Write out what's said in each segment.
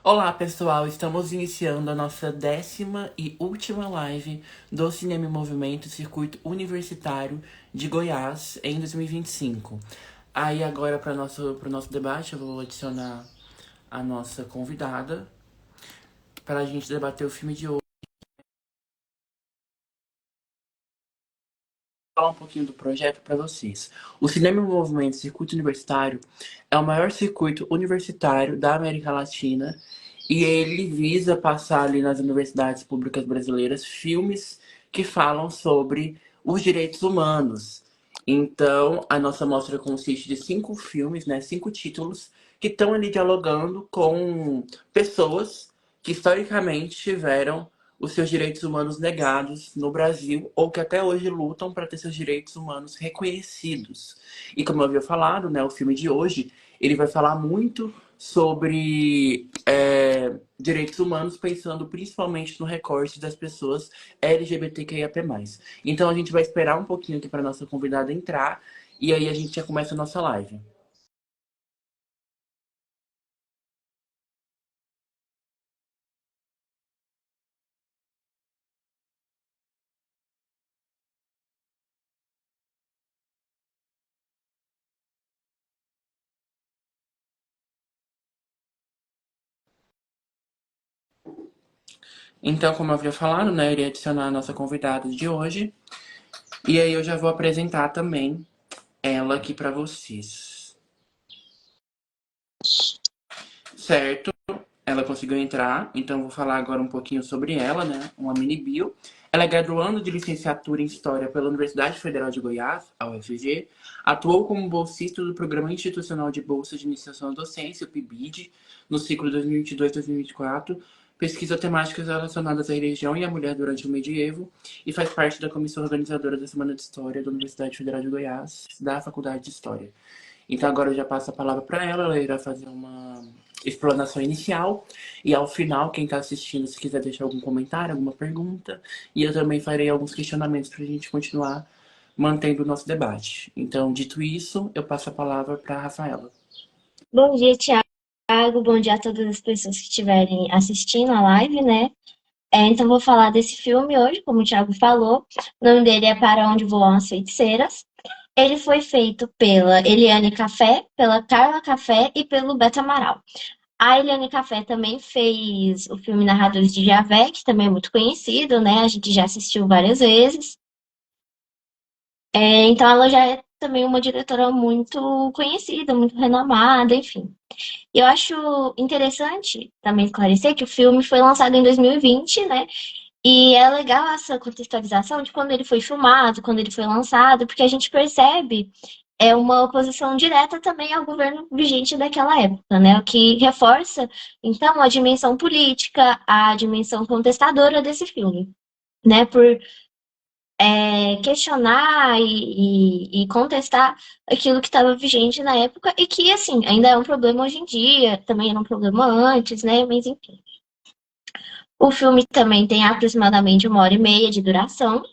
Olá, pessoal! Estamos iniciando a nossa 10ª e última live do Cinema em Movimento Circuito Universitário de Goiás em 2025. Aí agora para pro nosso debate eu vou adicionar a nossa convidada para a gente debater o filme de hoje. Falar um pouquinho do projeto para vocês. O Cinema em Movimento Circuito Universitário é o maior circuito universitário da América Latina e ele visa passar ali nas universidades públicas brasileiras filmes que falam sobre os direitos humanos. Então, a nossa mostra consiste de 5 filmes, né, 5 títulos que estão ali dialogando com pessoas que historicamente tiveram os seus direitos humanos negados no Brasil ou que até hoje lutam para ter seus direitos humanos reconhecidos. E como eu havia falado, né, o filme de hoje ele vai falar muito sobre direitos humanos, pensando principalmente no recorte das pessoas LGBTQIAP+. Então a gente vai esperar um pouquinho aqui para nossa convidada entrar e aí a gente já começa a nossa live. Então, como eu havia falado, né, eu iria adicionar a nossa convidada de hoje. E aí eu já vou apresentar também ela aqui para vocês. Certo? Ela conseguiu entrar, então eu vou falar agora um pouquinho sobre ela, né? Uma mini bio. Ela é graduanda de licenciatura em História pela Universidade Federal de Goiás, a UFG. Atuou como bolsista do Programa Institucional de Bolsa de Iniciação à Docência, o PIBID, no ciclo 2022-2024. Pesquisa temáticas relacionadas à religião e à mulher durante o medievo e faz parte da comissão organizadora da Semana de História da Universidade Federal de Goiás, da Faculdade de História. Então agora eu já passo a palavra para ela, ela irá fazer uma explanação inicial e ao final, quem está assistindo, se quiser deixar algum comentário, alguma pergunta, e eu também farei alguns questionamentos para a gente continuar mantendo o nosso debate. Então, dito isso, eu passo a palavra para a Rafaela. Bom dia, Thiago. Bom dia a todas as pessoas que estiverem assistindo a live, né? Então, vou falar desse filme hoje, como o Thiago falou. O nome dele é Para Onde Voam as Feiticeiras. Ele foi feito pela Eliane Café, pela Carla Café e pelo Beto Amaral. A Eliane Café também fez o filme Narradores de Javé, que também é muito conhecido, né? A gente já assistiu várias vezes. Então, ela já é também uma diretora muito conhecida, muito renomada, enfim. Eu acho interessante também esclarecer que o filme foi lançado em 2020, né? E é legal essa contextualização de quando ele foi filmado, quando ele foi lançado, porque a gente percebe uma oposição direta também ao governo vigente daquela época, né? O que reforça, então, a dimensão política, a dimensão contestadora desse filme, né? Por questionar e contestar aquilo que estava vigente na época e que, assim, ainda é um problema hoje em dia, também era um problema antes, né? Mas, enfim. O filme também tem aproximadamente 1h30 de duração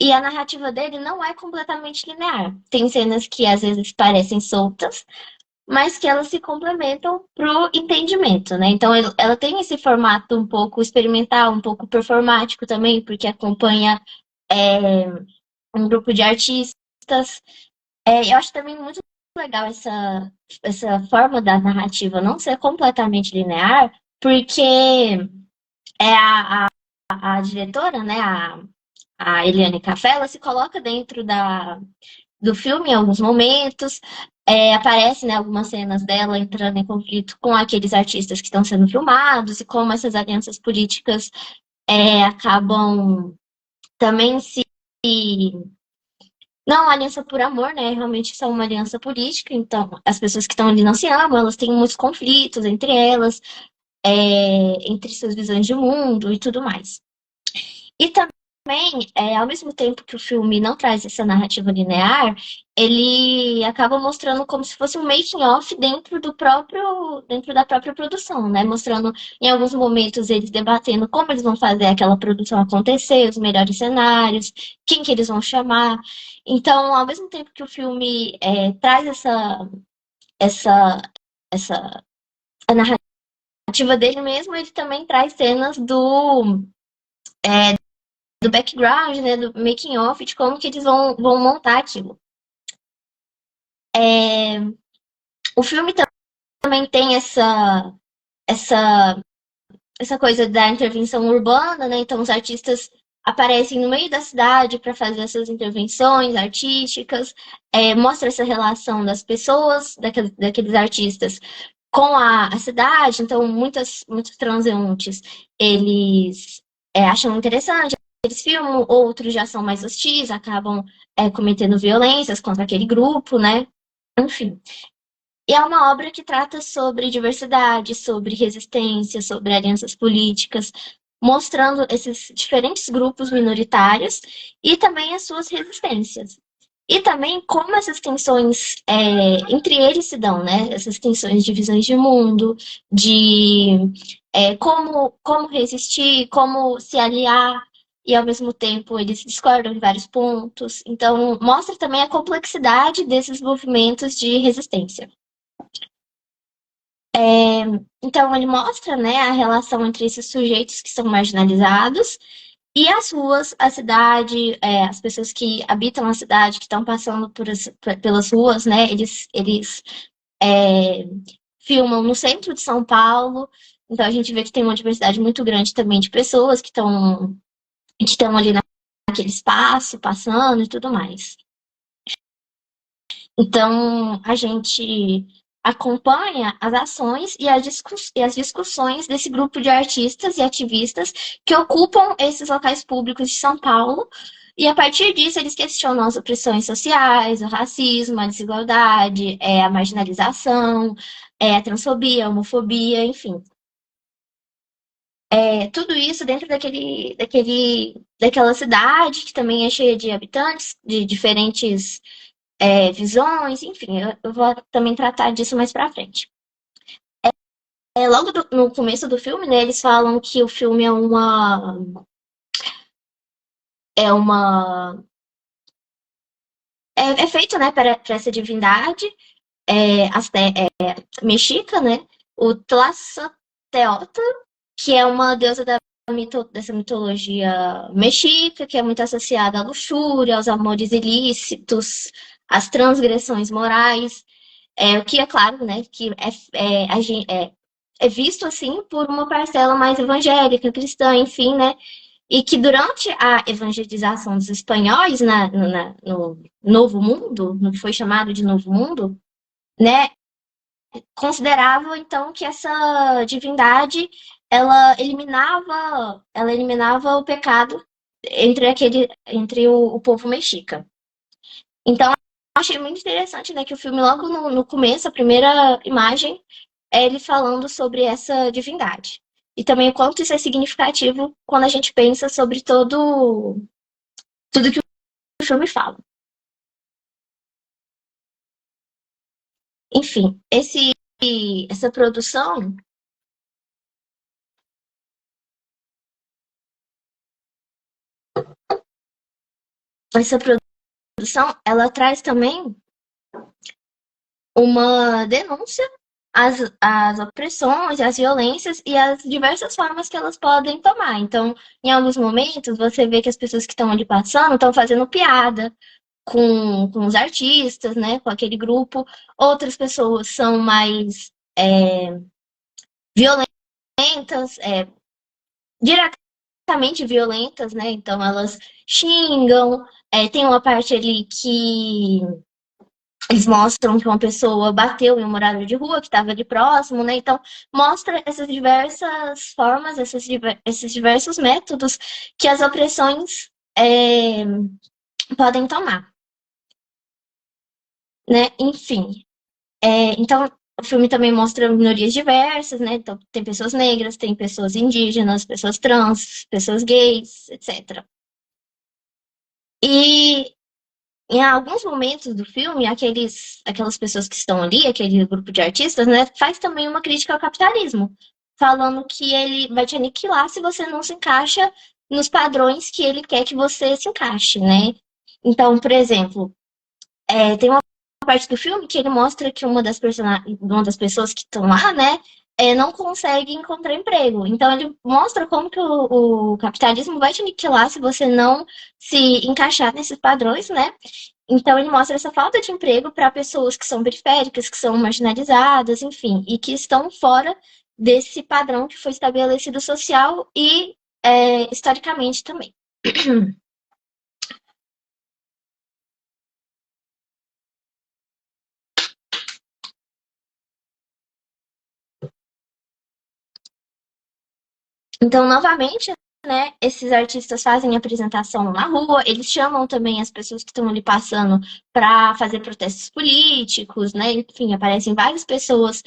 e a narrativa dele não é completamente linear. Tem cenas que às vezes parecem soltas, mas que elas se complementam pro entendimento, né? Então, ela tem esse formato um pouco experimental, um pouco performático também, porque acompanha é, um grupo de artistas. Eu acho também muito legal essa forma da narrativa não ser completamente linear, porque a diretora, né, a Eliane Café, ela se coloca dentro do filme em alguns momentos, aparece, né, algumas cenas dela entrando em conflito com aqueles artistas que estão sendo filmados e como essas alianças políticas acabam também se não, aliança por amor, né? Realmente são uma aliança política, então as pessoas que estão ali não se amam, elas têm muitos conflitos entre elas, entre suas visões de mundo e tudo mais. E também, ao mesmo tempo que o filme não traz essa narrativa linear, ele acaba mostrando como se fosse um making-of dentro da própria produção, né? Mostrando em alguns momentos eles debatendo como eles vão fazer aquela produção acontecer, os melhores cenários, quem que eles vão chamar. Então, ao mesmo tempo que o filme traz essa narrativa dele mesmo, ele também traz cenas do background, né, do making of, de como que eles vão montar aquilo. O filme também tem essa, essa coisa da intervenção urbana, né? Então os artistas aparecem no meio da cidade para fazer essas intervenções artísticas, mostra essa relação das pessoas, daqueles artistas com a cidade. Então muitos transeuntes eles acham interessante, eles filmam, outros já são mais hostis, acabam cometendo violências contra aquele grupo, né? Enfim. E é uma obra que trata sobre diversidade, sobre resistência, sobre alianças políticas, mostrando esses diferentes grupos minoritários e também as suas resistências. E também como essas tensões entre eles se dão, né? Essas tensões de visões de mundo, de como resistir, como se aliar, e ao mesmo tempo eles discordam em vários pontos. Então, mostra também a complexidade desses movimentos de resistência. Então, ele mostra, né, a relação entre esses sujeitos que são marginalizados e as ruas, a cidade, as pessoas que habitam a cidade, que estão passando pelas ruas, né, eles é, filmam no centro de São Paulo. Então, a gente vê que tem uma diversidade muito grande também de pessoas que estão ali naquele espaço, passando e tudo mais. Então, a gente acompanha as ações e as discussões desse grupo de artistas e ativistas que ocupam esses locais públicos de São Paulo. E a partir disso, eles questionam as opressões sociais, o racismo, a desigualdade, a marginalização, a transfobia, a homofobia, enfim. Tudo isso dentro daquela cidade que também é cheia de habitantes, de diferentes visões, enfim, eu vou também tratar disso mais pra frente. Logo no começo do filme, né, eles falam que o filme é feito, né, para essa divindade mexica, né, o Tlacotiote, que é uma deusa dessa mitologia mexica, que é muito associada à luxúria, aos amores ilícitos, às transgressões morais. O que é claro, né, que é visto assim por uma parcela mais evangélica, cristã, enfim, né, e que durante a evangelização dos espanhóis no Novo Mundo, no que foi chamado de Novo Mundo, né, consideravam então que essa divindade ela eliminava o pecado entre o povo mexica. Então, eu achei muito interessante, né, que o filme, logo no começo, a primeira imagem, é ele falando sobre essa divindade. E também o quanto isso é significativo quando a gente pensa sobre tudo que o filme fala. Enfim, essa produção, essa produção, ela traz também uma denúncia às opressões, às violências e às diversas formas que elas podem tomar. Então, em alguns momentos, você vê que as pessoas que estão ali passando estão fazendo piada com os artistas, né, com aquele grupo. Outras pessoas são mais violentas, diretamente violentas, né? Então elas xingam. Tem uma parte ali que eles mostram que uma pessoa bateu em um morador de rua que estava ali próximo, né? Então, mostra essas diversas formas, esses diversos métodos que as opressões podem tomar, né? Enfim. Então, o filme também mostra minorias diversas, né? Então, tem pessoas negras, tem pessoas indígenas, pessoas trans, pessoas gays, etc. E em alguns momentos do filme, aquelas pessoas que estão ali, aquele grupo de artistas, né, faz também uma crítica ao capitalismo, falando que ele vai te aniquilar se você não se encaixa nos padrões que ele quer que você se encaixe, né? Então, por exemplo, tem uma parte do filme que ele mostra que uma das pessoas que estão lá, né, não consegue encontrar emprego. Então ele mostra como que o capitalismo vai te aniquilar se você não se encaixar nesses padrões, né? Então ele mostra essa falta de emprego para pessoas que são periféricas, que são marginalizadas, enfim, e que estão fora desse padrão que foi estabelecido social e historicamente também. Então, novamente, né, esses artistas fazem apresentação na rua, eles chamam também as pessoas que estão ali passando para fazer protestos políticos, né? Enfim, aparecem várias pessoas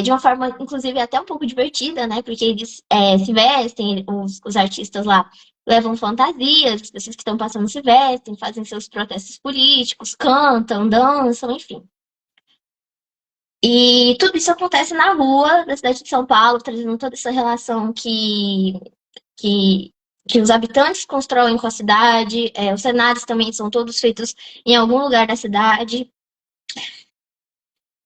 de uma forma, inclusive, até um pouco divertida, né? Porque eles se vestem, os artistas lá levam fantasias, as pessoas que estão passando se vestem, fazem seus protestos políticos, cantam, dançam, enfim. E tudo isso acontece na rua da cidade de São Paulo, trazendo toda essa relação que, que os habitantes constroem com a cidade, os cenários também são todos feitos em algum lugar da cidade.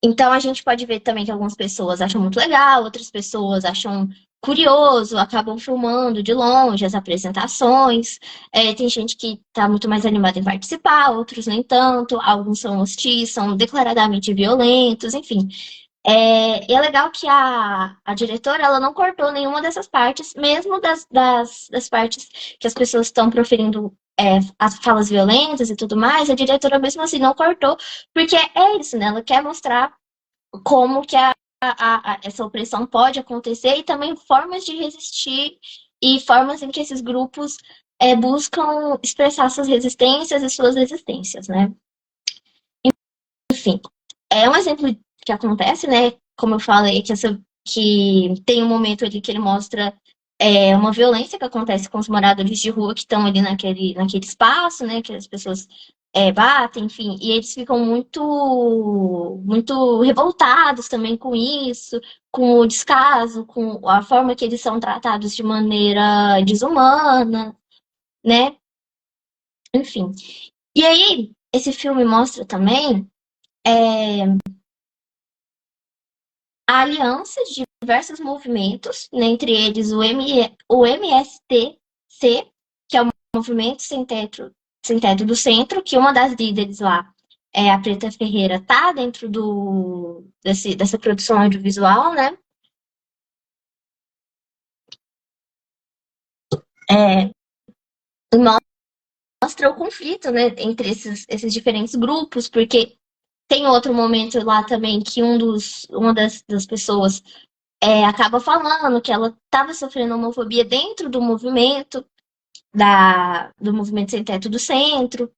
Então a gente pode ver também que algumas pessoas acham muito legal, outras pessoas acham curioso, acabam filmando de longe as apresentações. Tem gente que está muito mais animada em participar, outros nem tanto, alguns são hostis, são declaradamente violentos, enfim. E é legal que a diretora ela não cortou nenhuma dessas partes, mesmo das partes que as pessoas estão proferindo as falas violentas e tudo mais, a diretora mesmo assim não cortou, porque é isso, né? Ela quer mostrar como que essa opressão pode acontecer e também formas de resistir e formas em que esses grupos buscam expressar suas resistências e suas resistências, né? Enfim, é um exemplo que acontece, né? Como eu falei, que tem um momento ali que ele mostra uma violência que acontece com os moradores de rua que estão ali naquele espaço, né? Que as pessoas batem, enfim, e eles ficam muito revoltados também com isso, com o descaso, com a forma que eles são tratados de maneira desumana, né? Enfim. E aí, esse filme mostra também a aliança de diversos movimentos, né, entre eles o MSTC, que é o Movimento Sem Teto do Centro, que uma das líderes lá, a Preta Ferreira, tá dentro dessa produção audiovisual, né? É, mostra o conflito, né, entre esses diferentes grupos, porque tem outro momento lá também que uma das pessoas acaba falando que ela estava sofrendo homofobia dentro do movimento sem teto do centro,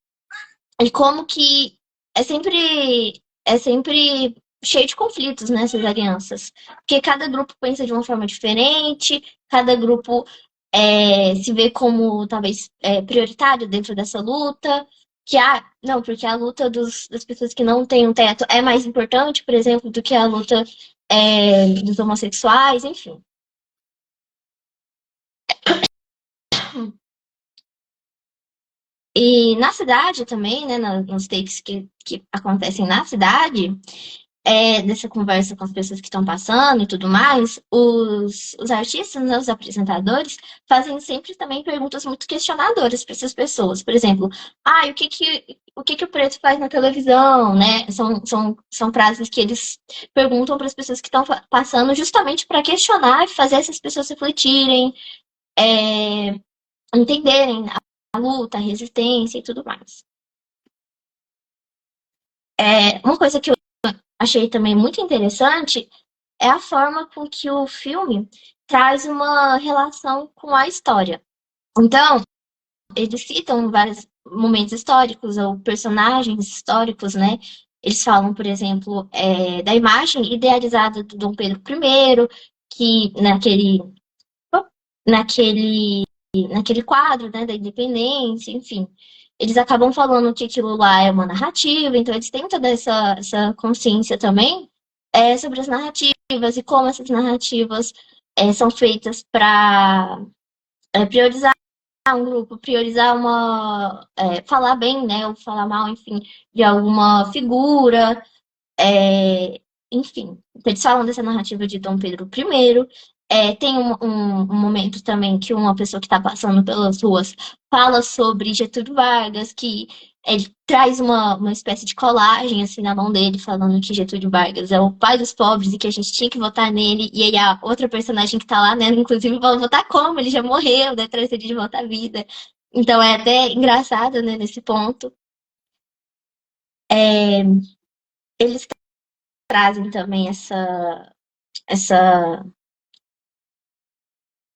e como que é sempre cheio de conflitos nessas alianças, porque cada grupo pensa de uma forma diferente, cada grupo se vê como talvez prioritário dentro dessa luta, não, porque a luta das pessoas que não têm um teto é mais importante, por exemplo, do que a luta dos homossexuais, enfim. E na cidade também, né, nos takes que acontecem na cidade, dessa conversa com as pessoas que estão passando e tudo mais, os artistas, né, os apresentadores, fazem sempre também perguntas muito questionadoras para essas pessoas. Por exemplo, o que que o preto faz na televisão, né? São frases que eles perguntam para as pessoas que estão passando justamente para questionar e fazer essas pessoas refletirem, entenderem a luta, a resistência e tudo mais. Uma coisa que eu achei também muito interessante é a forma com que o filme traz uma relação com a história. Então, eles citam vários momentos históricos ou personagens históricos, né? Eles falam, por exemplo, da imagem idealizada do Dom Pedro I, que naquele, naquele quadro, né, da independência, enfim. Eles acabam falando que aquilo lá é uma narrativa, então eles têm toda essa consciência também sobre as narrativas e como essas narrativas são feitas para priorizar um grupo, priorizar falar bem, né, ou falar mal, enfim, de alguma figura, enfim. Eles falam dessa narrativa de Dom Pedro I. Tem um momento também que uma pessoa que está passando pelas ruas fala sobre Getúlio Vargas, que ele traz uma espécie de colagem assim na mão dele, falando que Getúlio Vargas é o pai dos pobres e que a gente tinha que votar nele. E aí a outra personagem que tá lá, né, inclusive, fala, votar como? Ele já morreu, né? Traz ele de volta à vida. Então é até engraçado, né, nesse ponto. Eles trazem também essa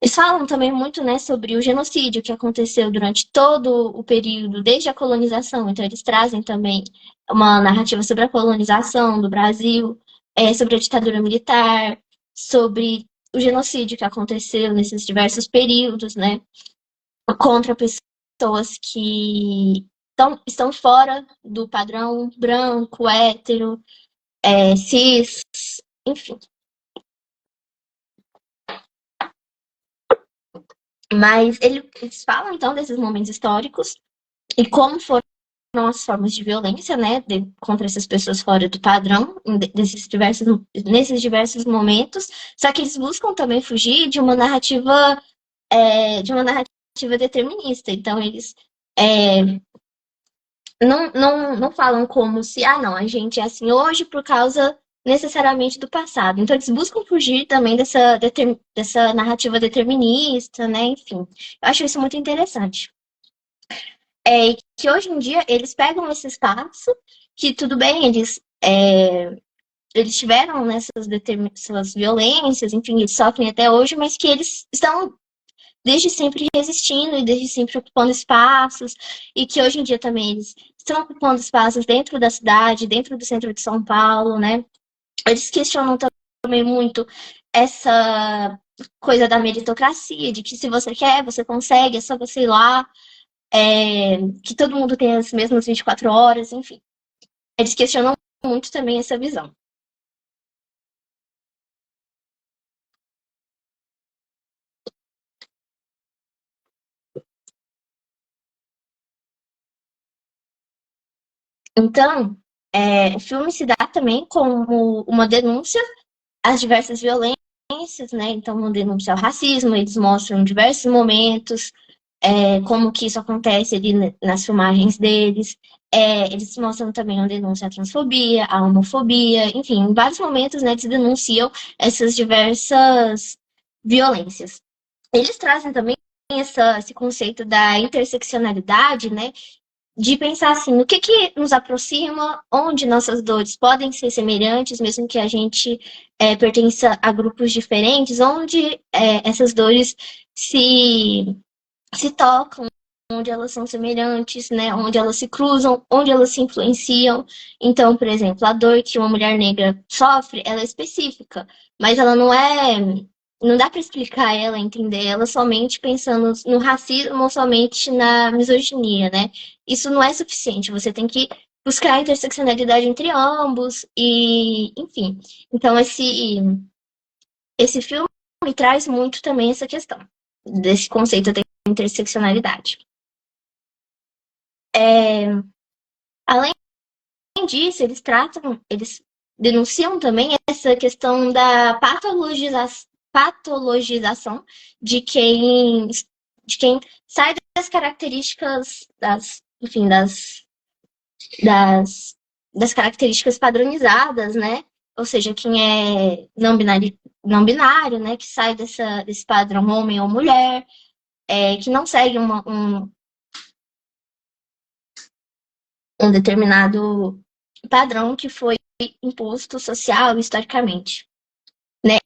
eles falam também muito, né, sobre o genocídio que aconteceu durante todo o período, desde a colonização. Então, eles trazem também uma narrativa sobre a colonização do Brasil, sobre a ditadura militar, sobre o genocídio que aconteceu nesses diversos períodos, né, contra pessoas que estão fora do padrão branco, hétero, cis, enfim. Mas eles falam, então, desses momentos históricos e como foram as formas de violência, né, contra essas pessoas fora do padrão, nesses diversos momentos. Só que eles buscam também fugir de uma narrativa determinista. Então, eles não falam como se, não, a gente é assim hoje por causa necessariamente do passado. Então, eles buscam fugir também dessa narrativa determinista, né, enfim. Eu acho isso muito interessante. Que hoje em dia eles pegam esse espaço, que tudo bem, eles tiveram essas violências, enfim, eles sofrem até hoje, mas que eles estão desde sempre resistindo e desde sempre ocupando espaços, e que hoje em dia também eles estão ocupando espaços dentro da cidade, dentro do centro de São Paulo, né? Eles questionam também muito essa coisa da meritocracia, de que se você quer, você consegue, é só você ir lá, que todo mundo tem as mesmas 24 horas, enfim. Eles questionam muito também essa visão. Então, o filme se dá também como uma denúncia às diversas violências, né? Então, uma denúncia ao racismo, eles mostram diversos momentos, como que isso acontece ali nas filmagens deles. Eles mostram também uma denúncia à transfobia, à homofobia, enfim, em vários momentos, né, eles denunciam essas diversas violências. Eles trazem também esse conceito da interseccionalidade, né, de pensar assim, no que nos aproxima, onde nossas dores podem ser semelhantes, mesmo que a gente pertença a grupos diferentes, onde essas dores se tocam, onde elas são semelhantes, né? Onde elas se cruzam, onde elas se influenciam. Então, por exemplo, a dor que uma mulher negra sofre, ela é específica, mas ela não dá para explicar ela, entender ela somente pensando no racismo ou somente na misoginia, né? Isso não é suficiente. Você tem que buscar a interseccionalidade entre ambos e, enfim. Então, esse filme traz muito também essa questão desse conceito da interseccionalidade. Além disso, eles denunciam também essa questão da patologização de quem sai das características enfim, das características padronizadas, né? Ou seja, quem é não binário, né? Que sai desse padrão homem ou mulher, que não segue um determinado padrão que foi imposto social historicamente, né?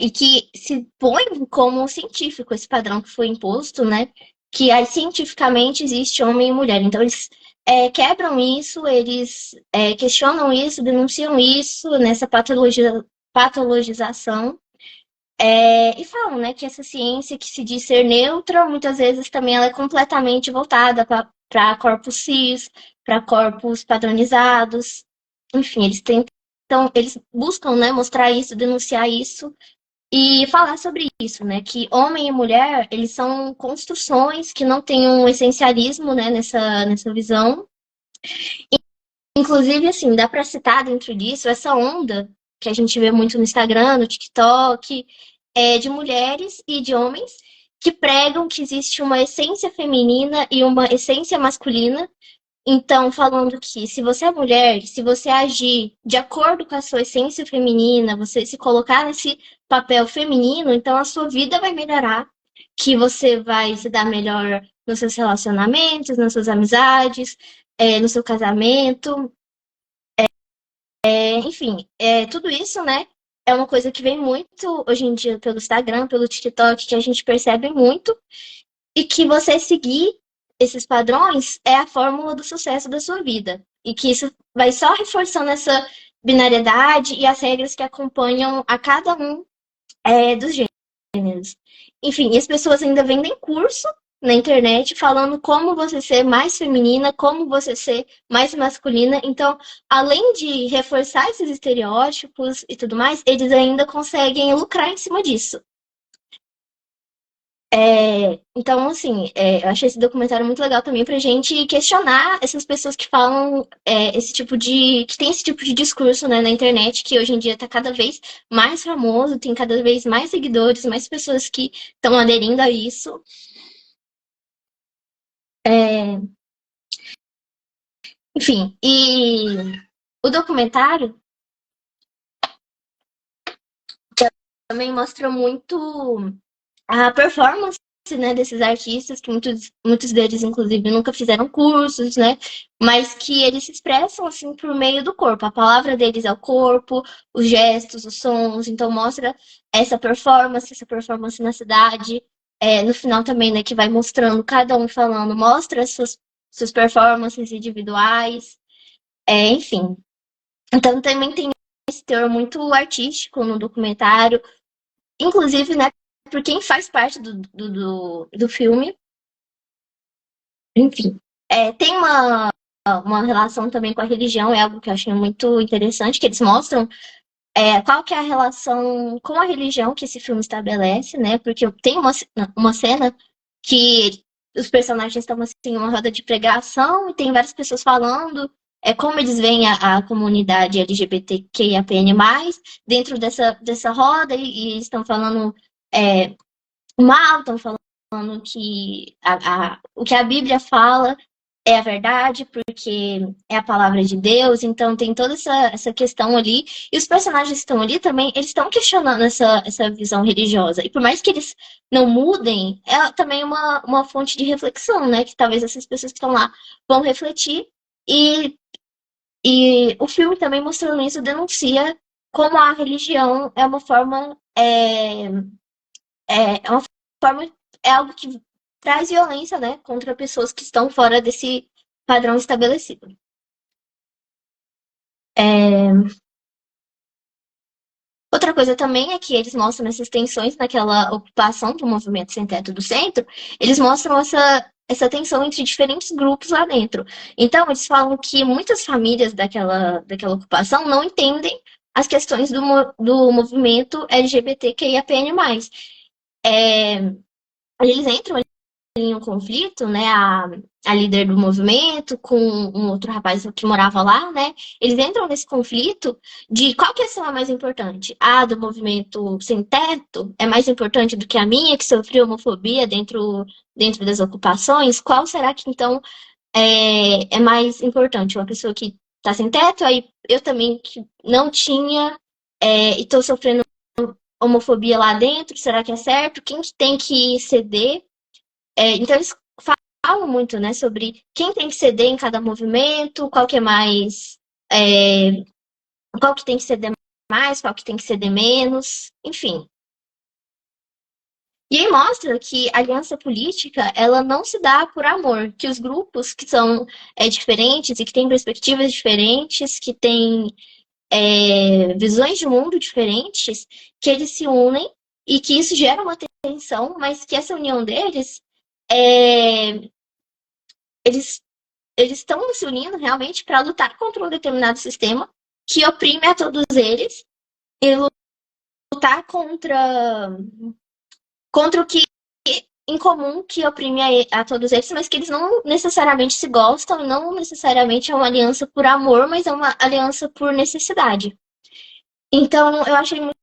E que se põe como científico esse padrão que foi imposto, né? Que aí, cientificamente existe homem e mulher. Então eles quebram isso, eles questionam isso, denunciam isso nessa patologização. E falam, né, que essa ciência que se diz ser neutra, muitas vezes também ela é completamente voltada para corpos cis, para corpos padronizados. Enfim, eles buscam, né, mostrar isso, denunciar isso e falar sobre isso, né, que homem e mulher, eles são construções que não têm um essencialismo, né, nessa visão. Inclusive, assim, dá para citar dentro disso essa onda que a gente vê muito no Instagram, no TikTok, de mulheres e de homens que pregam que existe uma essência feminina e uma essência masculina. Então, falando que se você é mulher, se você agir de acordo com a sua essência feminina, você se colocar nesse papel feminino, então a sua vida vai melhorar, que você vai se dar melhor nos seus relacionamentos, nas suas amizades, no seu casamento, enfim, tudo isso, né? É uma coisa que vem muito hoje em dia pelo Instagram, pelo TikTok, que a gente percebe muito, e que você seguir esses padrões é a fórmula do sucesso da sua vida. E que isso vai só reforçando essa binariedade e as regras que acompanham a cada um dos gêneros. Enfim, e as pessoas ainda vendem curso na internet falando como você ser mais feminina, como você ser mais masculina. Então, além de reforçar esses estereótipos e tudo mais, eles ainda conseguem lucrar em cima disso. Então, assim, eu achei esse documentário muito legal também pra gente questionar essas pessoas que falam que tem esse tipo de discurso, né, na internet, que hoje em dia tá cada vez mais famoso, tem cada vez mais seguidores, mais pessoas que estão aderindo a isso. É, enfim, e o documentário também mostra muito a performance, né, desses artistas, que muitos deles, inclusive, nunca fizeram cursos, né, mas que eles se expressam, assim, por meio do corpo. A palavra deles é o corpo, os gestos, os sons, então mostra essa performance na cidade. No final também, né, que vai mostrando, cada um falando, mostra suas performances individuais, enfim. Então também tem esse teor muito artístico no documentário, inclusive, né, por quem faz parte do filme. Enfim, tem uma relação também com a religião, é algo que eu achei muito interessante, que eles mostram qual que é a relação com a religião que esse filme estabelece, né? Porque tem uma cena que os personagens estão assim, em uma roda de pregação e tem várias pessoas falando como eles veem a comunidade LGBTQIAPN+, dentro dessa roda e estão falando mal, estão falando que o que a Bíblia fala é a verdade, porque é a palavra de Deus, então tem toda essa questão ali. E os personagens que estão ali também, eles estão questionando essa visão religiosa. E por mais que eles não mudem, é também uma fonte de reflexão, né? Que talvez essas pessoas que estão lá vão refletir. E, e o filme também mostrando isso denuncia como a religião é uma forma. É uma forma. É algo que traz violência, né? Contra pessoas que estão fora desse padrão estabelecido. Outra coisa também é que eles mostram essas tensões naquela ocupação do movimento sem teto do centro, eles mostram essa tensão entre diferentes grupos lá dentro. Então, eles falam que muitas famílias daquela ocupação não entendem as questões do movimento LGBTQIAPN+. Eles entram em um conflito, né, a líder do movimento com um outro rapaz que morava lá, né, eles entram nesse conflito de qual que é a mais importante? A do movimento sem teto é mais importante do que a minha, que sofreu homofobia dentro das ocupações? Qual será que, então, é mais importante? Uma pessoa que está sem teto, aí eu também que não tinha e estou sofrendo homofobia lá dentro, será que é certo? Quem que tem que ceder? Então, eles falam muito, né, sobre quem tem que ceder em cada movimento, qual que é mais. Qual que tem que ceder mais, qual que tem que ceder menos, enfim. E aí mostra que a aliança política, ela não se dá por amor, que os grupos que são diferentes e que têm perspectivas diferentes, que têm visões de mundo diferentes, que eles se unem e que isso gera uma tensão, mas que essa união deles eles estão se unindo realmente para lutar contra um determinado sistema que oprime a todos eles e lutar contra o que em comum que oprime a todos eles, mas que eles não necessariamente se gostam, não necessariamente é uma aliança por amor, mas é uma aliança por necessidade. Então, eu achei muito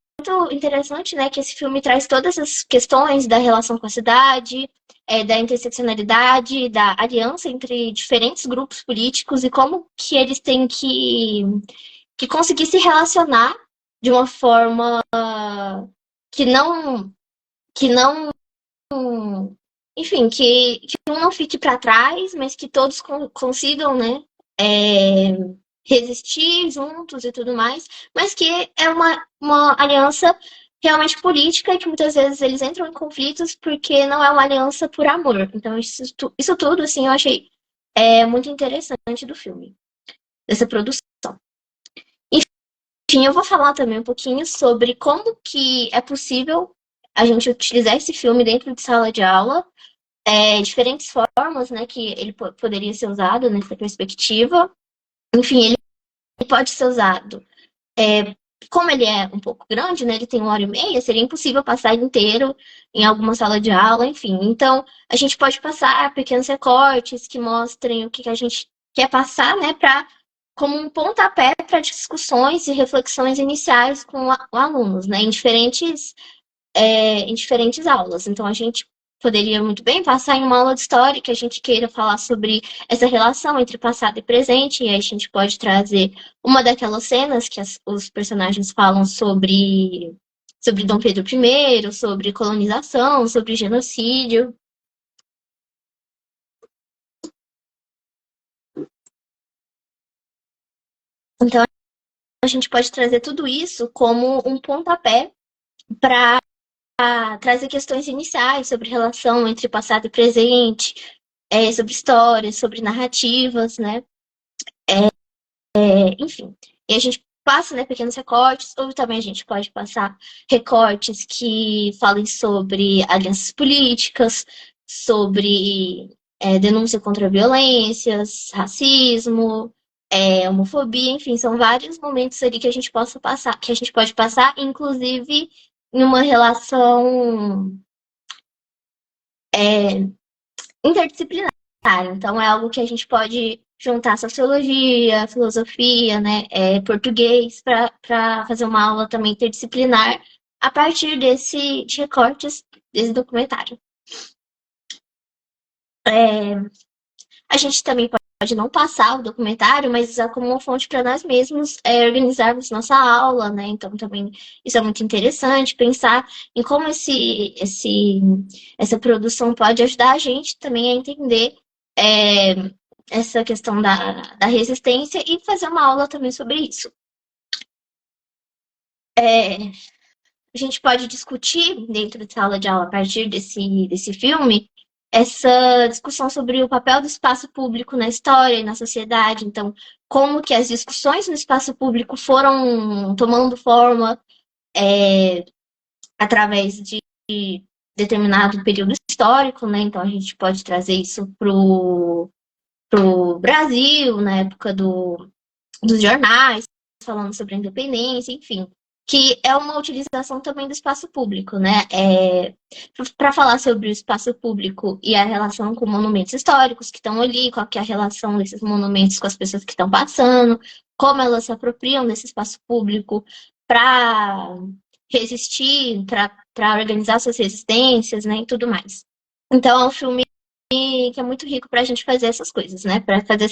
interessante, né, que esse filme traz todas as questões da relação com a cidade, da interseccionalidade, da aliança entre diferentes grupos políticos e como que eles têm que conseguir se relacionar de uma forma que não, que não, enfim, que um não fique para trás, mas que todos consigam, né, é, resistir juntos e tudo mais, mas que é uma aliança realmente política e que muitas vezes eles entram em conflitos porque não é uma aliança por amor. Então, isso tudo, assim, eu achei muito interessante do filme, dessa produção. Enfim, eu vou falar também um pouquinho sobre como que é possível a gente utilizar esse filme dentro de sala de aula, diferentes formas, né, que ele poderia ser usado nessa perspectiva. Enfim, ele pode ser usado. Como ele é um pouco grande, né, ele tem 1 hora e meia, seria impossível passar ele inteiro em alguma sala de aula, enfim. Então, a gente pode passar pequenos recortes que mostrem o que a gente quer passar, né, como um pontapé para discussões e reflexões iniciais com alunos, né, em diferentes aulas. Então, a gente poderia muito bem passar em uma aula de história que a gente queira falar sobre essa relação entre passado e presente, e aí a gente pode trazer uma daquelas cenas que os personagens falam sobre Dom Pedro I, sobre colonização, sobre genocídio. Então, a gente pode trazer tudo isso como um pontapé para trazer questões iniciais sobre relação entre passado e presente, sobre histórias, sobre narrativas, né? Enfim. E a gente passa, né, pequenos recortes, ou também a gente pode passar recortes que falem sobre alianças políticas, sobre denúncia contra violências, racismo, homofobia, enfim, são vários momentos ali que a gente possa passar, que a gente pode passar, inclusive em uma relação interdisciplinar. Então, é algo que a gente pode juntar sociologia, filosofia, né, português, para fazer uma aula também interdisciplinar a partir de recortes desse documentário. A gente também pode não passar o documentário, mas usar como uma fonte para nós mesmos organizarmos nossa aula, né? Então também isso é muito interessante, pensar em como essa produção pode ajudar a gente também a entender é, essa questão da resistência e fazer uma aula também sobre isso. A gente pode discutir dentro de sala de aula a partir desse filme essa discussão sobre o papel do espaço público na história e na sociedade. Então, como que as discussões no espaço público foram tomando forma através de determinado período histórico, né? Então, a gente pode trazer isso para o Brasil, na época dos jornais, falando sobre a independência, enfim, que é uma utilização também do espaço público, né? Para falar sobre o espaço público e a relação com monumentos históricos que estão ali, qual que é a relação desses monumentos com as pessoas que estão passando, como elas se apropriam desse espaço público para resistir, para organizar suas resistências, né, e tudo mais. Então, é um filme que é muito rico para a gente fazer essas coisas, né? Para fazer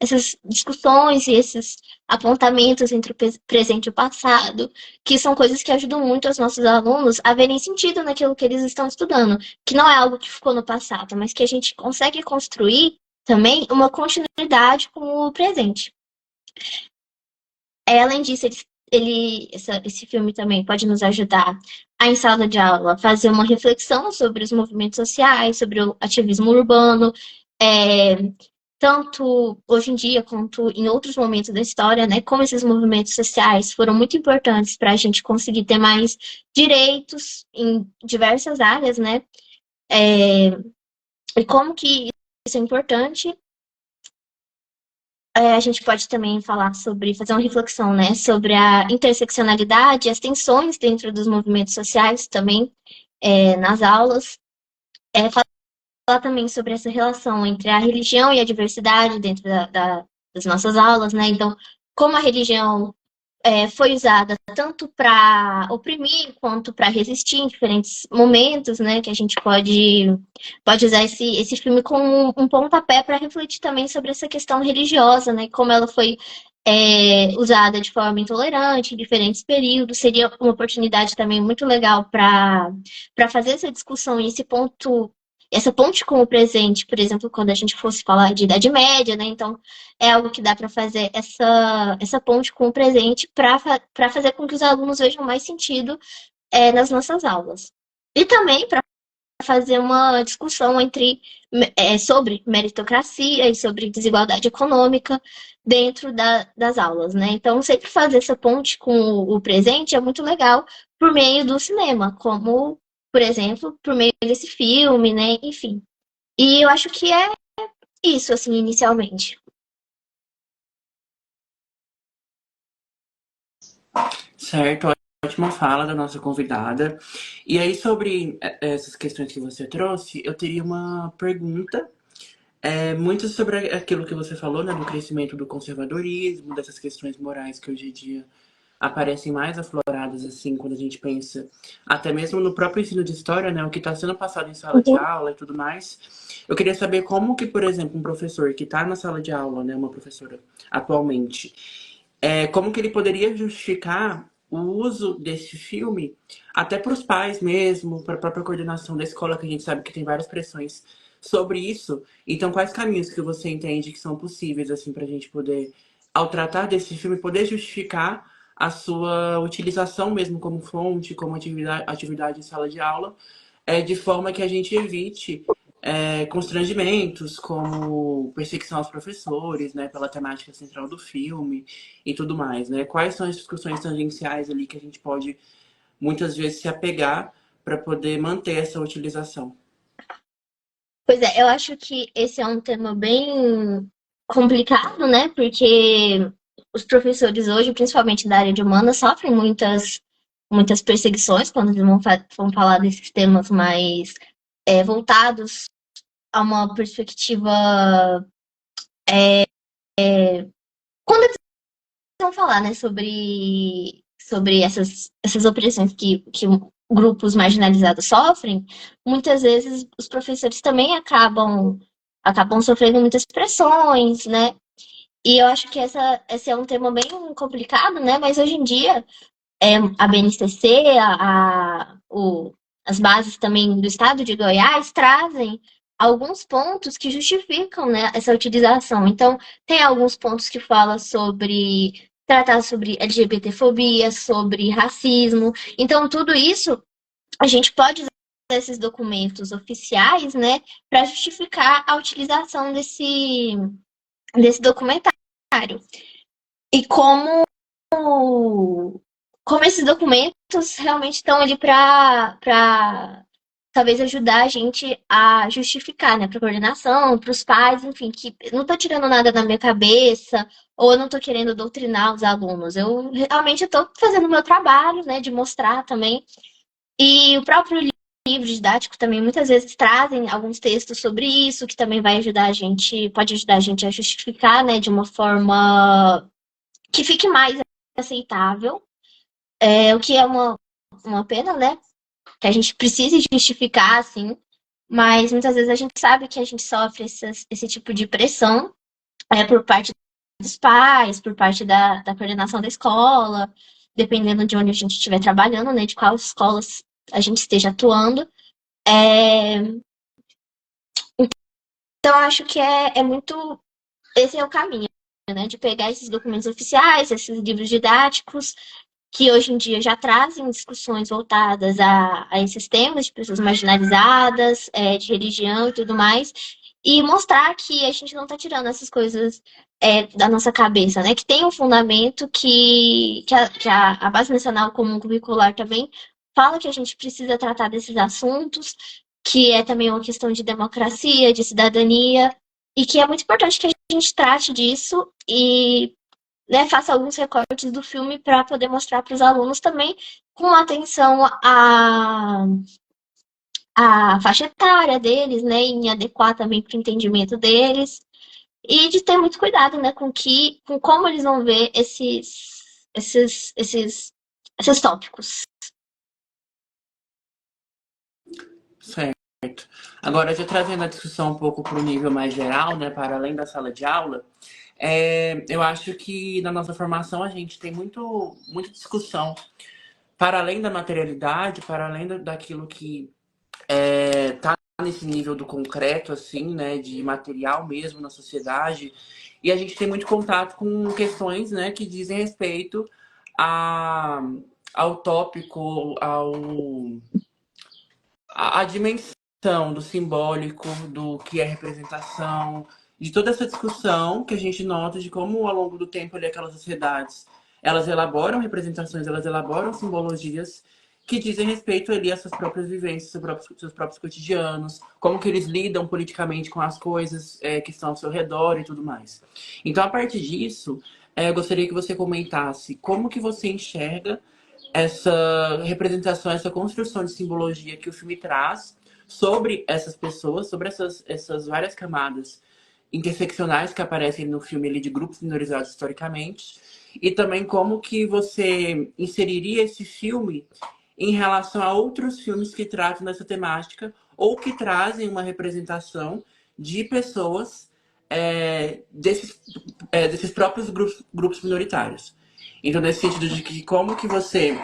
essas discussões e esses apontamentos entre o presente e o passado, que são coisas que ajudam muito os nossos alunos a verem sentido naquilo que eles estão estudando, que não é algo que ficou no passado, mas que a gente consegue construir também uma continuidade com o presente. Além disso, esse filme também pode nos ajudar a, em sala de aula, fazer uma reflexão sobre os movimentos sociais, sobre o ativismo urbano, é, tanto hoje em dia quanto em outros momentos da história, né? Como esses movimentos sociais foram muito importantes para a gente conseguir ter mais direitos em diversas áreas, né? E como que isso é importante. A gente pode também falar sobre, fazer uma reflexão, né, sobre a interseccionalidade, as tensões dentro dos movimentos sociais também, nas aulas. Falar também sobre essa relação entre a religião e a diversidade dentro das nossas aulas, né? Então, como a religião foi usada tanto para oprimir quanto para resistir em diferentes momentos, né? Que a gente pode usar esse filme como um pontapé para refletir também sobre essa questão religiosa, né? Como ela foi usada de forma intolerante em diferentes períodos. Seria uma oportunidade também muito legal para fazer essa discussão e esse ponto. Essa ponte com o presente, por exemplo, quando a gente fosse falar de Idade Média, né? Então, é algo que dá para fazer essa ponte com o presente para fazer com que os alunos vejam mais sentido nas nossas aulas. E também para fazer uma discussão sobre meritocracia e sobre desigualdade econômica dentro das aulas, né? Então, sempre fazer essa ponte com o presente é muito legal por meio do cinema, como, por exemplo, por meio desse filme, né? Enfim. E eu acho que é isso, assim, inicialmente. Certo, ótima fala da nossa convidada. E aí, sobre essas questões que você trouxe, eu teria uma pergunta. Muito sobre aquilo que você falou, né, do crescimento do conservadorismo, dessas questões morais que hoje em dia aparecem mais afloradas, assim, quando a gente pensa, até mesmo no próprio ensino de história, né, o que está sendo passado em sala de Uhum. aula e tudo mais. Eu queria saber como que, por exemplo, um professor que está na sala de aula, né, uma professora atualmente, como que ele poderia justificar o uso desse filme até para os pais mesmo, para a própria coordenação da escola, que a gente sabe que tem várias pressões sobre isso. Então, quais caminhos que você entende que são possíveis assim para a gente poder, ao tratar desse filme, poder justificar a sua utilização mesmo como fonte, como atividade em sala de aula, de forma que a gente evite constrangimentos, como perseguição aos professores, né, pela temática central do filme e tudo mais, né? Quais são as discussões tangenciais ali que a gente pode muitas vezes se apegar para poder manter essa utilização? Pois é, eu acho que esse é um tema bem complicado, né? Porque os professores hoje, principalmente da área de humanas, sofrem muitas perseguições quando eles vão falar desses temas mais voltados a uma perspectiva. Quando eles vão falar, né, sobre essas opressões que grupos marginalizados sofrem, muitas vezes os professores também acabam sofrendo muitas pressões, né? E eu acho que esse é um tema bem complicado, né? Mas hoje em dia, a BNCC, as bases também do estado de Goiás trazem alguns pontos que justificam, né, essa utilização. Então, tem alguns pontos que falam sobre tratar sobre LGBTfobia, sobre racismo. Então, tudo isso a gente pode usar esses documentos oficiais, né, para justificar a utilização desse documentário. E como esses documentos realmente estão ali para talvez ajudar a gente a justificar, né, para coordenação, para os pais, enfim, que não estou tirando nada da minha cabeça ou eu não estou querendo doutrinar os alunos. Eu realmente estou fazendo o meu trabalho, né, de mostrar também. E o próprio livro didático também muitas vezes trazem alguns textos sobre isso, que também vai ajudar a gente, pode ajudar a gente a justificar, né, de uma forma que fique mais aceitável, o que é uma pena, né? Que a gente precise justificar, assim, mas muitas vezes a gente sabe que a gente sofre esse tipo de pressão por parte dos pais, por parte da coordenação da escola, dependendo de onde a gente estiver trabalhando, né? De quais escolas a gente esteja atuando. É, então, acho que é muito. Esse é o caminho, né? De pegar esses documentos oficiais, esses livros didáticos, que hoje em dia já trazem discussões voltadas a esses temas de pessoas marginalizadas, de religião e tudo mais, e mostrar que a gente não está tirando essas coisas da nossa cabeça, né? Que tem um fundamento que a Base Nacional Comum Curricular também fala que a gente precisa tratar desses assuntos, que é também uma questão de democracia, de cidadania, e que é muito importante que a gente trate disso e, né, faça alguns recortes do filme para poder mostrar para os alunos também com atenção à faixa etária deles, né, em adequar também para o entendimento deles e de ter muito cuidado, né, com como eles vão ver esses tópicos. Certo. Agora, já trazendo a discussão um pouco para o nível mais geral, né, para além da sala de aula, eu acho que na nossa formação a gente tem muita discussão para além da materialidade, para além daquilo que tá nesse nível do concreto, assim, né, de material mesmo na sociedade. E a gente tem muito contato com questões, né, que dizem respeito a, ao tópico, a dimensão do simbólico, do que é representação, de toda essa discussão que a gente nota de como ao longo do tempo ali aquelas sociedades, elas elaboram representações, elas elaboram simbologias que dizem respeito ali às suas próprias vivências, seus próprios cotidianos, como que eles lidam politicamente com as coisas que estão ao seu redor e tudo mais. Então, a partir disso, eu gostaria que você comentasse como que você enxerga essa representação, essa construção de simbologia que o filme traz sobre essas pessoas, sobre essas várias camadas interseccionais que aparecem no filme ali de grupos minorizados historicamente, e também como que você inseriria esse filme em relação a outros filmes que tratam dessa temática ou que trazem uma representação de pessoas desses próprios grupos minoritários. Então, nesse sentido de que como que você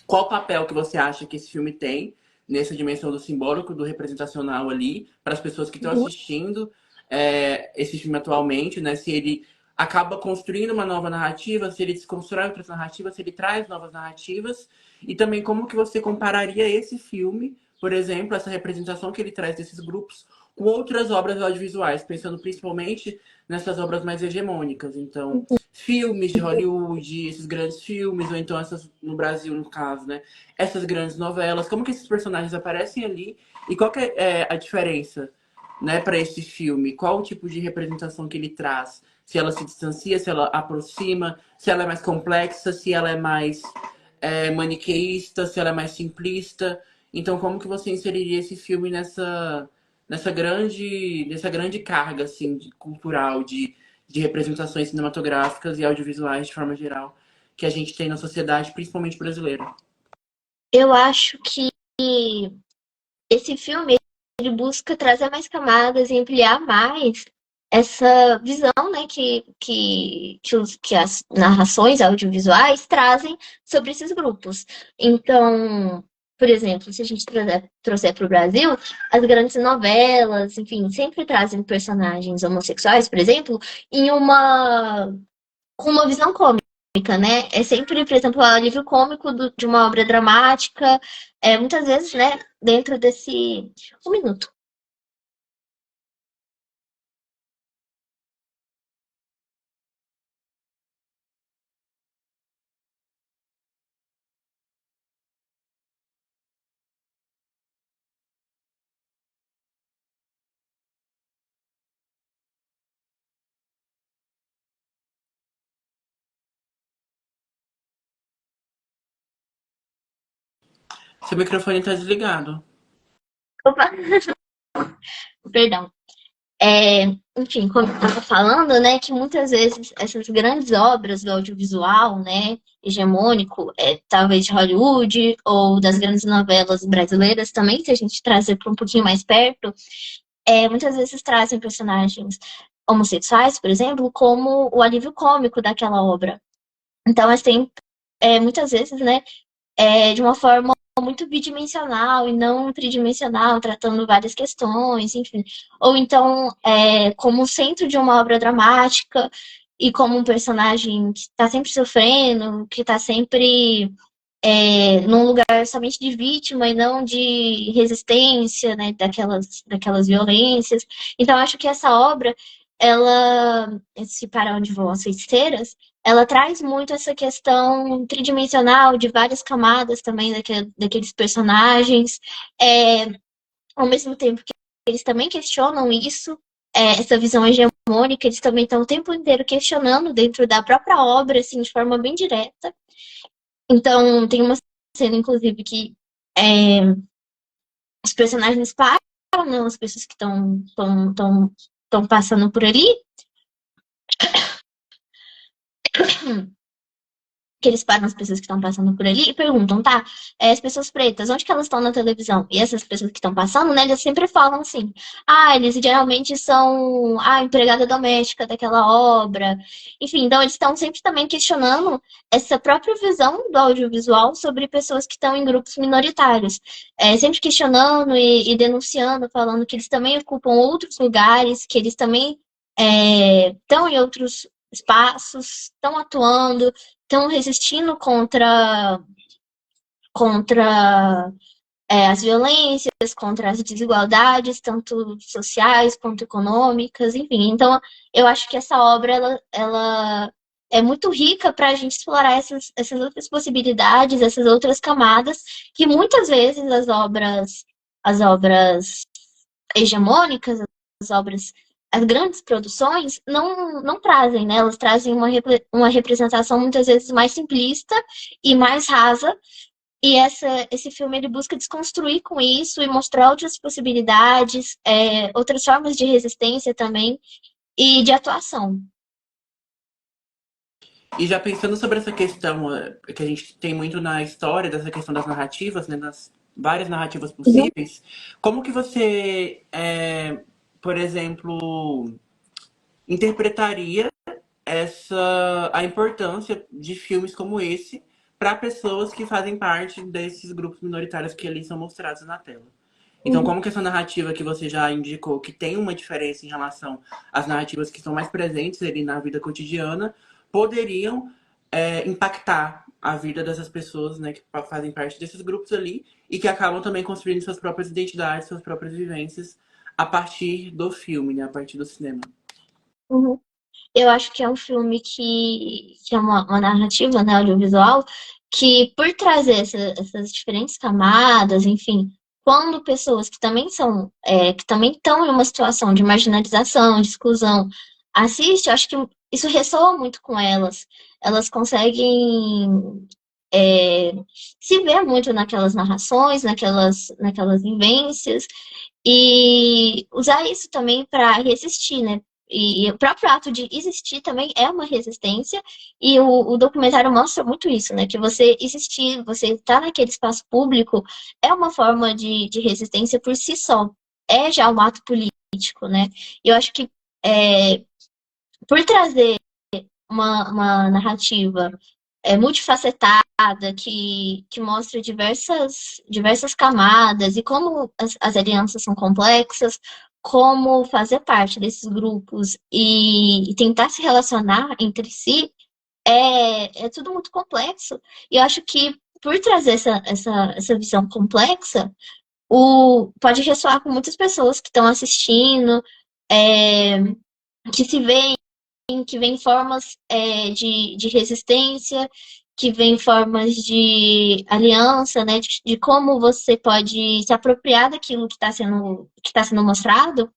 qual papel que você acha que esse filme tem nessa dimensão do simbólico, do representacional ali, para as pessoas que estão Uhum. assistindo esse filme atualmente, né? Se ele acaba construindo uma nova narrativa, se ele desconstrói outras narrativas, se ele traz novas narrativas, e também como que você compararia esse filme, por exemplo, essa representação que ele traz desses grupos, com outras obras audiovisuais, pensando principalmente nessas obras mais hegemônicas. Então, filmes de Hollywood, esses grandes filmes, ou então essas, no Brasil, no caso, né? Essas grandes novelas, como que esses personagens aparecem ali e qual que é a diferença, né, para esse filme? Qual o tipo de representação que ele traz? Se ela se distancia, se ela aproxima, se ela é mais complexa, se ela é mais maniqueísta, se ela é mais simplista. Então, como que você inseriria esse filme nessa grande carga assim, cultural, de representações cinematográficas e audiovisuais de forma geral que a gente tem na sociedade, principalmente brasileira? Eu acho que esse filme ele busca trazer mais camadas e ampliar mais essa visão, né, que as narrações audiovisuais trazem sobre esses grupos. Então, por exemplo, se a gente trouxer para o Brasil, as grandes novelas, enfim, sempre trazem personagens homossexuais, por exemplo, em com uma visão cômica, né? É sempre, por exemplo, o alívio cômico de uma obra dramática, muitas vezes, né, dentro desse. Um minuto. Seu microfone está desligado. Opa, perdão. Enfim, como eu estava falando, né, que muitas vezes essas grandes obras do audiovisual, né, hegemônico, talvez de Hollywood ou das grandes novelas brasileiras também, se a gente trazer para um pouquinho mais perto, muitas vezes trazem personagens homossexuais, por exemplo, como o alívio cômico daquela obra. Então, assim, muitas vezes, né, de uma forma muito bidimensional e não tridimensional, tratando várias questões, enfim. Ou então, como centro de uma obra dramática e como um personagem que está sempre sofrendo, que está sempre num lugar somente de vítima e não de resistência, né, daquelas violências. Então, acho que essa obra, ela, esse Para Onde Vão as Feiticeiras, ela traz muito essa questão tridimensional de várias camadas também daqueles personagens, ao mesmo tempo que eles também questionam isso, essa visão hegemônica, eles também estão o tempo inteiro questionando dentro da própria obra, assim, de forma bem direta. Então, tem uma cena, inclusive, que os personagens param, né, as pessoas que estão passando por ali, que eles param as pessoas que estão passando por ali e perguntam, tá, as pessoas pretas, onde que elas estão na televisão? E essas pessoas que estão passando, né, eles sempre falam assim, eles geralmente são a empregada doméstica daquela obra. Enfim, então eles estão sempre também questionando essa própria visão do audiovisual sobre pessoas que estão em grupos minoritários. Sempre questionando denunciando, falando que eles também ocupam outros lugares, que eles também estão em outros espaços, estão atuando, estão resistindo contra as violências, contra as desigualdades, tanto sociais quanto econômicas, enfim. Então, eu acho que essa obra ela é muito rica para a gente explorar essas outras possibilidades, essas outras camadas, que muitas vezes as obras hegemônicas, as obras, as grandes produções, não trazem, né? Elas trazem uma representação muitas vezes mais simplista e mais rasa. E esse filme ele busca desconstruir com isso e mostrar outras possibilidades, outras formas de resistência também e de atuação. E já pensando sobre essa questão que a gente tem muito na história, dessa questão das narrativas, né, das várias narrativas Uhum. possíveis, como que você, por exemplo, interpretaria a importância de filmes como esse para pessoas que fazem parte desses grupos minoritários que ali são mostrados na tela? Então, Uhum. como que essa narrativa que você já indicou, que tem uma diferença em relação às narrativas que estão mais presentes ali na vida cotidiana, poderiam impactar a vida dessas pessoas, né, que fazem parte desses grupos ali e que acabam também construindo suas próprias identidades, suas próprias vivências a partir do filme, né, a partir do cinema. Uhum. Eu acho que é um filme que é uma narrativa, né, audiovisual, que por trazer essas diferentes camadas, enfim, quando pessoas que também que também estão em uma situação de marginalização, de exclusão, assiste, eu acho que isso ressoa muito com elas. Elas conseguem é, se ver muito naquelas narrações, naquelas vivências, e usar isso também para resistir, né? E o próprio ato de existir também é uma resistência, e o documentário mostra muito isso, né? Que você existir, você estar naquele espaço público é uma forma de resistência por si só. É já um ato político, né? E eu acho que por trazer uma narrativa multifacetada, que mostra diversas camadas e como as alianças são complexas, como fazer parte desses grupos e tentar se relacionar entre si, é tudo muito complexo. E eu acho que por trazer essa visão complexa, pode ressoar com muitas pessoas que estão assistindo, é, que se veem que vem formas de resistência, que vem formas de aliança, né? De como você pode se apropriar daquilo que tá sendo mostrado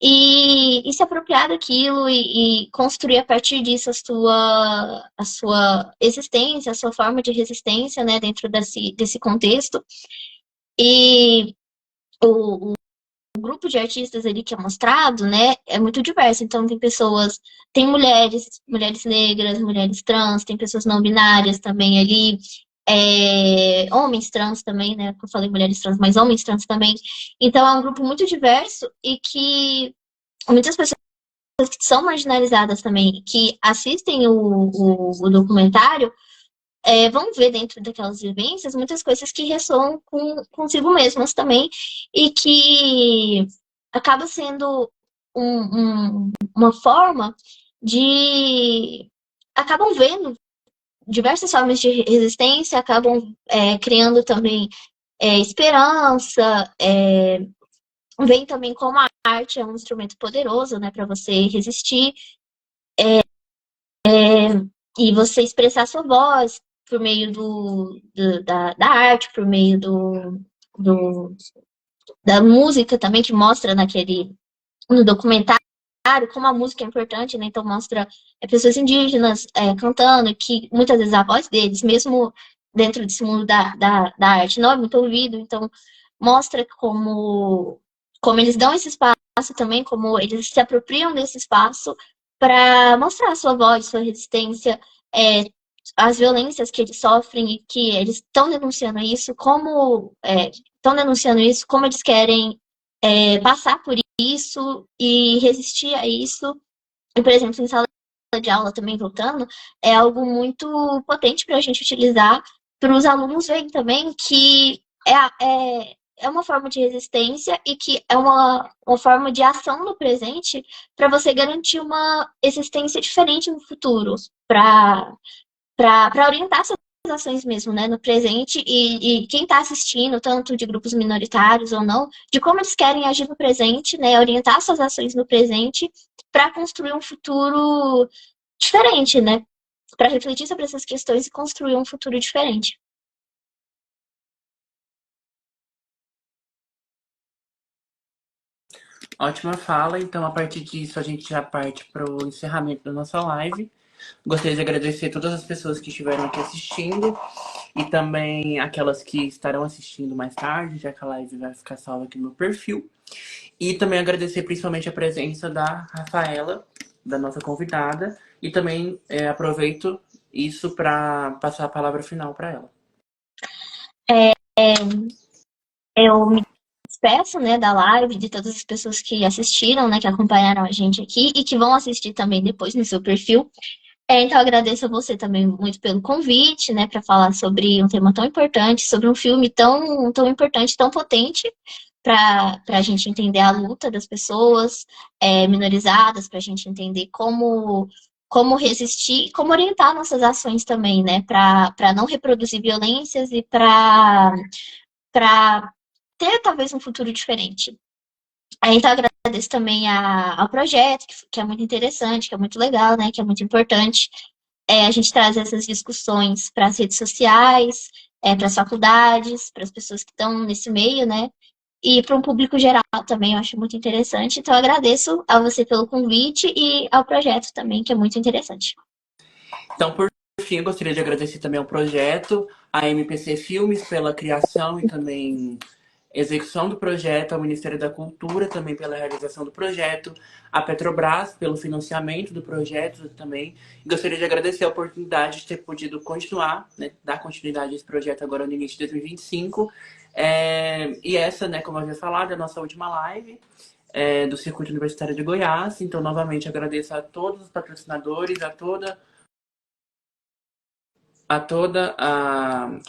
e se apropriar daquilo e construir a partir disso a sua existência, a sua forma de resistência, né? Dentro desse contexto. E o, o grupo de artistas ali que é mostrado, né, é muito diverso. Então tem mulheres negras, mulheres trans, tem pessoas não binárias também ali, homens trans também, né, que eu falei mulheres trans, mas homens trans também. Então é um grupo muito diverso e que muitas pessoas que são marginalizadas também, que assistem o documentário, vão ver dentro daquelas vivências muitas coisas que ressoam consigo mesmas também e que acaba sendo uma forma de acabam vendo diversas formas de resistência, acabam criando também esperança, veem também como a arte é um instrumento poderoso, né, para você resistir e você expressar sua voz por meio da arte, por meio do, da música também, que mostra no documentário como a música é importante, né? Então mostra pessoas indígenas cantando, que muitas vezes a voz deles, mesmo dentro desse mundo da arte, não é muito ouvido, então mostra como eles dão esse espaço também, como eles se apropriam desse espaço para mostrar a sua voz, sua resistência, as violências que eles sofrem e que eles estão denunciando isso, estão denunciando isso, como eles querem passar por isso e resistir a isso. E, por exemplo, em sala de aula também voltando, é algo muito potente para a gente utilizar para os alunos verem também que é uma forma de resistência e que é uma forma de ação no presente para você garantir uma existência diferente no futuro, para orientar suas ações mesmo, né, no presente e quem está assistindo, tanto de grupos minoritários ou não, de como eles querem agir no presente, né, orientar suas ações no presente para construir um futuro diferente, né, para refletir sobre essas questões e construir um futuro diferente. Ótima fala. Então, a partir disso, a gente já parte para o encerramento da nossa live. Gostaria de agradecer todas as pessoas que estiveram aqui assistindo e também aquelas que estarão assistindo mais tarde, já que a live vai ficar salva aqui no meu perfil. E também agradecer principalmente a presença da Rafaela, da nossa convidada, e também aproveito isso para passar a palavra final para ela. Eu me despeço, né, da live, de todas as pessoas que assistiram, né, que acompanharam a gente aqui e que vão assistir também depois no seu perfil. Então, agradeço a você também muito pelo convite, né, para falar sobre um tema tão importante, sobre um filme tão importante, tão potente, para a gente entender a luta das pessoas minorizadas, para a gente entender como resistir, como orientar nossas ações também, né, para não reproduzir violências e para ter talvez um futuro diferente. Então, agradeço também ao projeto, que é muito interessante, que é muito legal, né, que é muito importante. A gente traz essas discussões para as redes sociais, para as faculdades, para as pessoas que estão nesse meio, né? E para um público geral também, eu acho muito interessante. Então, agradeço a você pelo convite e ao projeto também, que é muito interessante. Então, por fim, eu gostaria de agradecer também ao projeto, a MPC Filmes pela criação e também execução do projeto, ao Ministério da Cultura também pela realização do projeto, a Petrobras pelo financiamento do projeto também. E gostaria de agradecer a oportunidade de ter podido continuar, né, dar continuidade a esse projeto agora no início de 2025. E essa, né, como eu havia falado, é a nossa última live do Circuito Universitário de Goiás. Então, novamente, agradeço a todos os patrocinadores,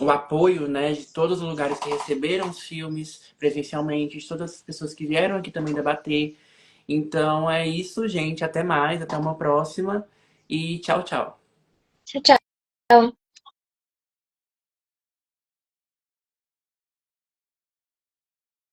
o apoio, né, de todos os lugares que receberam os filmes presencialmente, de todas as pessoas que vieram aqui também debater. Então é isso, gente. Até mais, até uma próxima e tchau, tchau. Tchau, tchau.